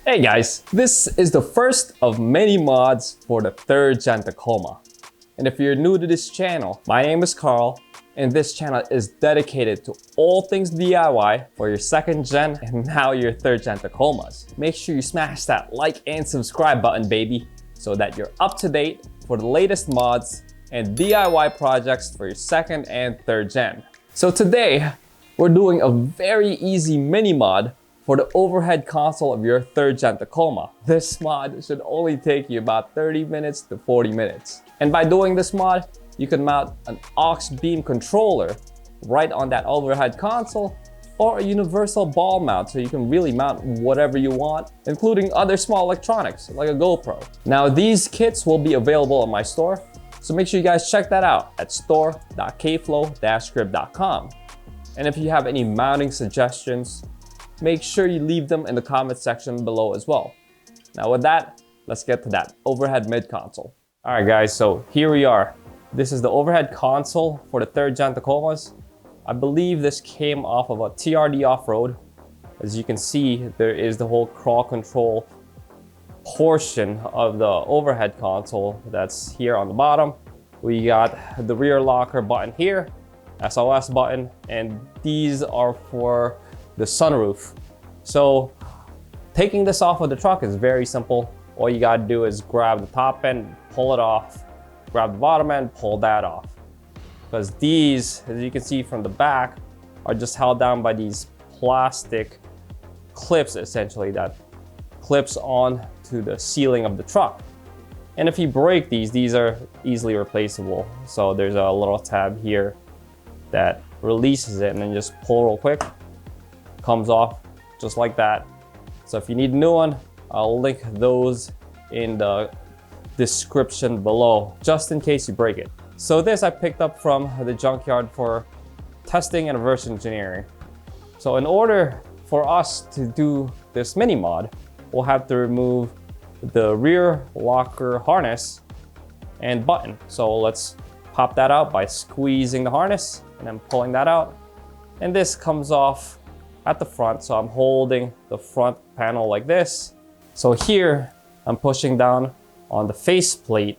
Hey guys, this is the first of many mods for the 3rd gen Tacoma. And if you're new to this channel, my name is Carl, and this channel is dedicated to all things DIY for your 2nd gen and now your 3rd gen Tacomas. Make sure you smash that like and subscribe button, baby, so that you're up to date for the latest mods and DIY projects for your 2nd and 3rd gen. So today, we're doing a very easy mini mod for the overhead console of your 3rd gen Tacoma. This mod should only take you about 30 minutes to 40 minutes. And by doing this mod, you can mount an Auxbeam controller right on that overhead console, or a universal ball mount so you can really mount whatever you want, including other small electronics like a GoPro. Now these kits will be available in my store, so make sure you guys check that out at store.kflow-crib.com. And if you have any mounting suggestions, make sure you leave them in the comment section below as well. Now with that, let's get to that overhead mid console. All right guys, so here we are. This is the overhead console for the 3rd gen Tacomas. I believe this came off of a TRD off-road. As you can see, there is the whole crawl control portion of the overhead console that's here on the bottom. We got the rear locker button here, SOS button, and these are for the sunroof. So taking this off of the truck is very simple. All you gotta do is grab the top end, pull it off, grab the bottom end, pull that off. Because these, as you can see from the back, are just held down by these plastic clips essentially that clips on to the ceiling of the truck. And if you break these are easily replaceable. So there's a little tab here that releases it and then just pull real quick. Comes off just like that. So if you need a new one, I'll link those in the description below, just in case you break it. So this I picked up from the junkyard for testing and reverse engineering. So in order for us to do this mini mod, we'll have to remove the rear locker harness and button. So let's pop that out by squeezing the harness and then pulling that out. And this comes off at the front, so I'm holding the front panel like this. So here, I'm pushing down on the faceplate,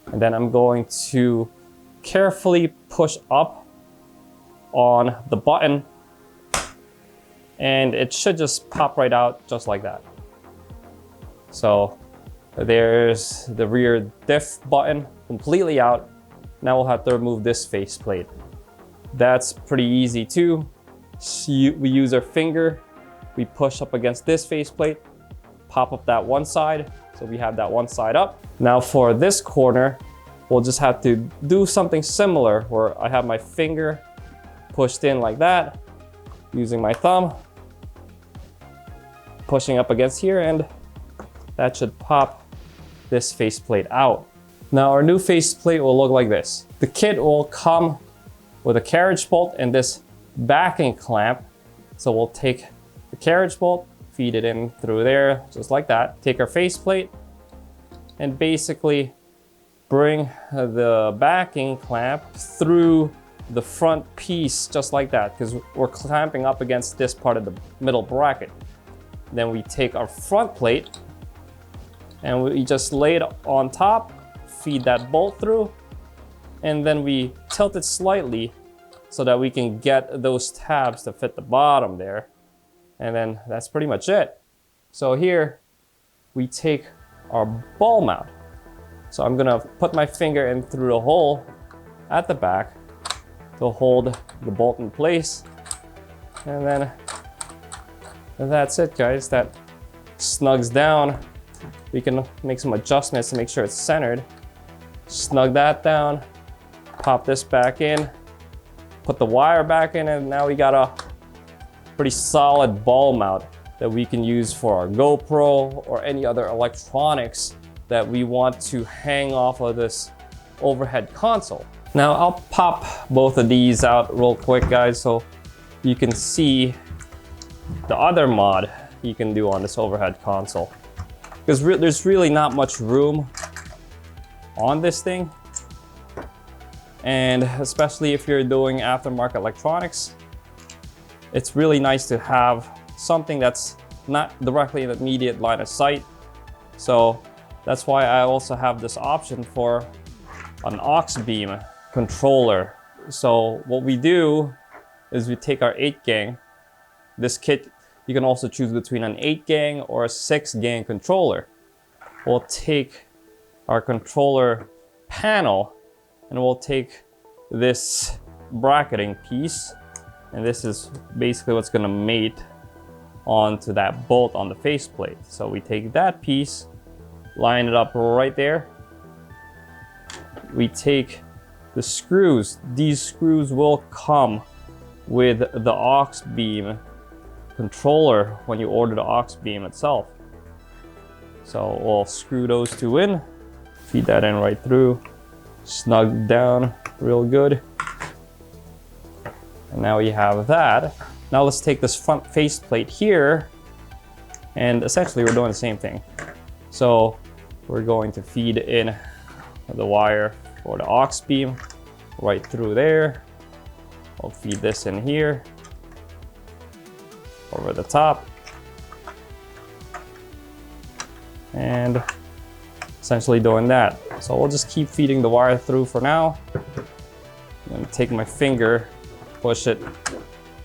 and then I'm going to carefully push up on the button, and it should just pop right out just like that. So there's the rear diff button completely out. Now we'll have to remove this faceplate. That's pretty easy too. We use our finger, we push up against this faceplate, pop up that one side, so we have that one side up. Now for this corner, we'll just have to do something similar where I have my finger pushed in like that, using my thumb, pushing up against here, and that should pop this faceplate out. Now our new faceplate will look like this. The kit will come with a carriage bolt and this backing clamp. So we'll take the carriage bolt, feed it in through there, just like that. Take our faceplate and basically bring the backing clamp through the front piece, just like that, because we're clamping up against this part of the middle bracket. Then we take our front plate and we just lay it on top, feed that bolt through, and then we tilt it slightly so that we can get those tabs to fit the bottom there. And then that's pretty much it. So here we take our ball mount. So I'm gonna put my finger in through the hole at the back to hold the bolt in place. And then that's it, guys. That snugs down. We can make some adjustments to make sure it's centered. Snug that down, pop this back in, put the wire back in, and now we got a pretty solid ball mount that we can use for our GoPro or any other electronics that we want to hang off of this overhead console. Now I'll pop both of these out real quick, guys, so you can see the other mod you can do on this overhead console. Because there's really not much room on this thing. And especially if you're doing aftermarket electronics, it's really nice to have something that's not directly in the immediate line of sight. So that's why I also have this option for an Auxbeam controller. So what we do is we take our 8-gang. This kit, you can also choose between an 8-gang or a 6-gang controller. We'll take our controller panel and we'll take this bracketing piece, and this is basically what's gonna mate onto that bolt on the faceplate. So we take that piece, line it up right there. We take the screws. These screws will come with the Auxbeam controller when you order the Auxbeam itself. So we'll screw those two in, feed that in right through, snug down real good. And now we have that. Now let's take this front faceplate here, and essentially we're doing the same thing. So we're going to feed in the wire for the Auxbeam right through there. I'll feed this in here, over the top, and essentially doing that. So we'll just keep feeding the wire through for now. I'm gonna take my finger, push it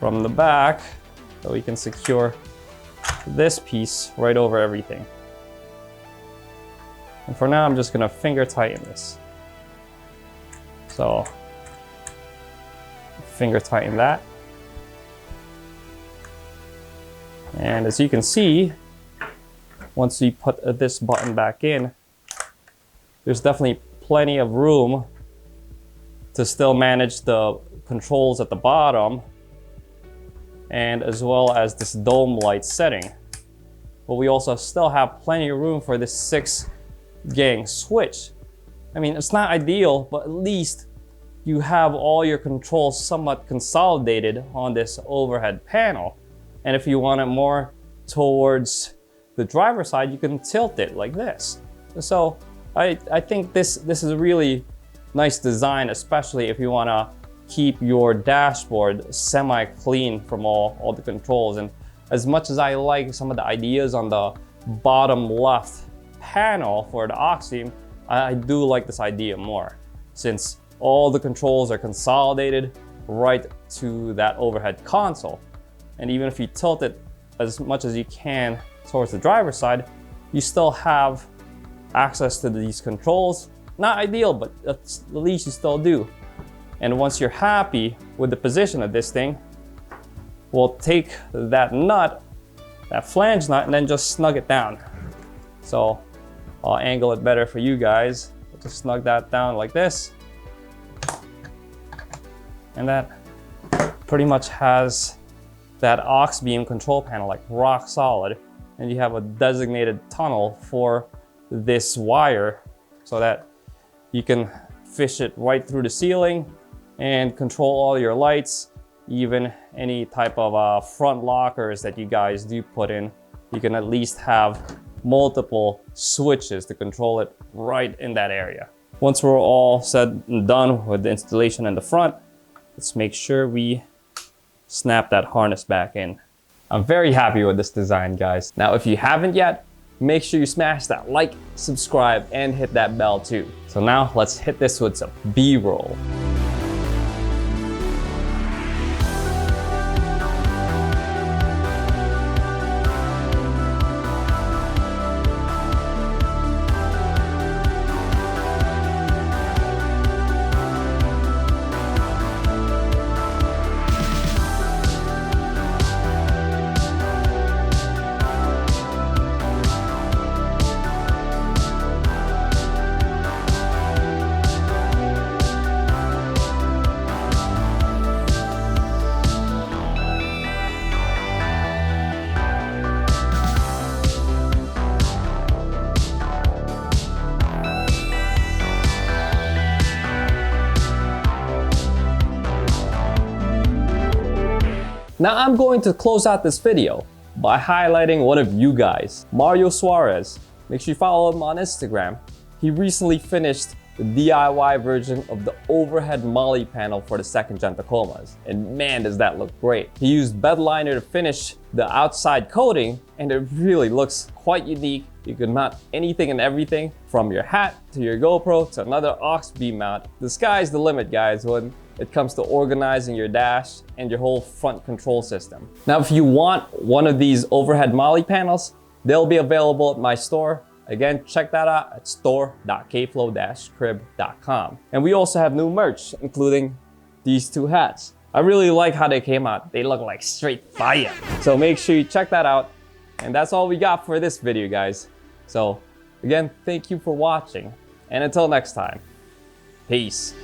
from the back so we can secure this piece right over everything. And for now, I'm just gonna finger tighten this. So finger tighten that. And as you can see, once we put this button back in, there's definitely plenty of room to still manage the controls at the bottom, and as well as this dome light setting. But we also still have plenty of room for this 6-gang switch. I mean, it's not ideal, but at least you have all your controls somewhat consolidated on this overhead panel. And if you want it more towards the driver's side, you can tilt it like this. So I think this is a really nice design, especially if you want to keep your dashboard semi-clean from all the controls. And as much as I like some of the ideas on the bottom left panel for the Auxbeam, I do like this idea more, since all the controls are consolidated right to that overhead console. And even if you tilt it as much as you can towards the driver's side, you still have access to these controls. Not ideal, but at least you still do. And once you're happy with the position of this thing, we'll take that nut, that flange nut, and then just snug it down. So I'll angle it better for you guys. Just snug that down like this. And that pretty much has that Auxbeam control panel like rock solid. And you have a designated tunnel for this wire so that you can fish it right through the ceiling and control all your lights, even any type of front lockers that you guys do put in. You can at least have multiple switches to control it right in that area. Once we're all said and done with the installation in the front, let's make sure we snap that harness back in. I'm very happy with this design, guys. Now, if you haven't yet, make sure you smash that like, subscribe, and hit that bell too. So now let's hit this with some B-roll. Now I'm going to close out this video by highlighting one of you guys, Mario Suarez. Make sure you follow him on Instagram. He recently finished the DIY version of the overhead molly panel for the second gen Tacomas. And man, does that look great. He used bed liner to finish the outside coating, and it really looks quite unique. You can mount anything and everything from your hat to your GoPro to another Auxbeam mount. The sky's the limit, guys, when it comes to organizing your dash and your whole front control system. Now, if you want one of these overhead molly panels, they'll be available at my store. Again, check that out at store.kflow-crib.com. And we also have new merch, including these two hats. I really like how they came out. They look like straight fire. So make sure you check that out. And that's all we got for this video, guys. So again, thank you for watching. And until next time, peace.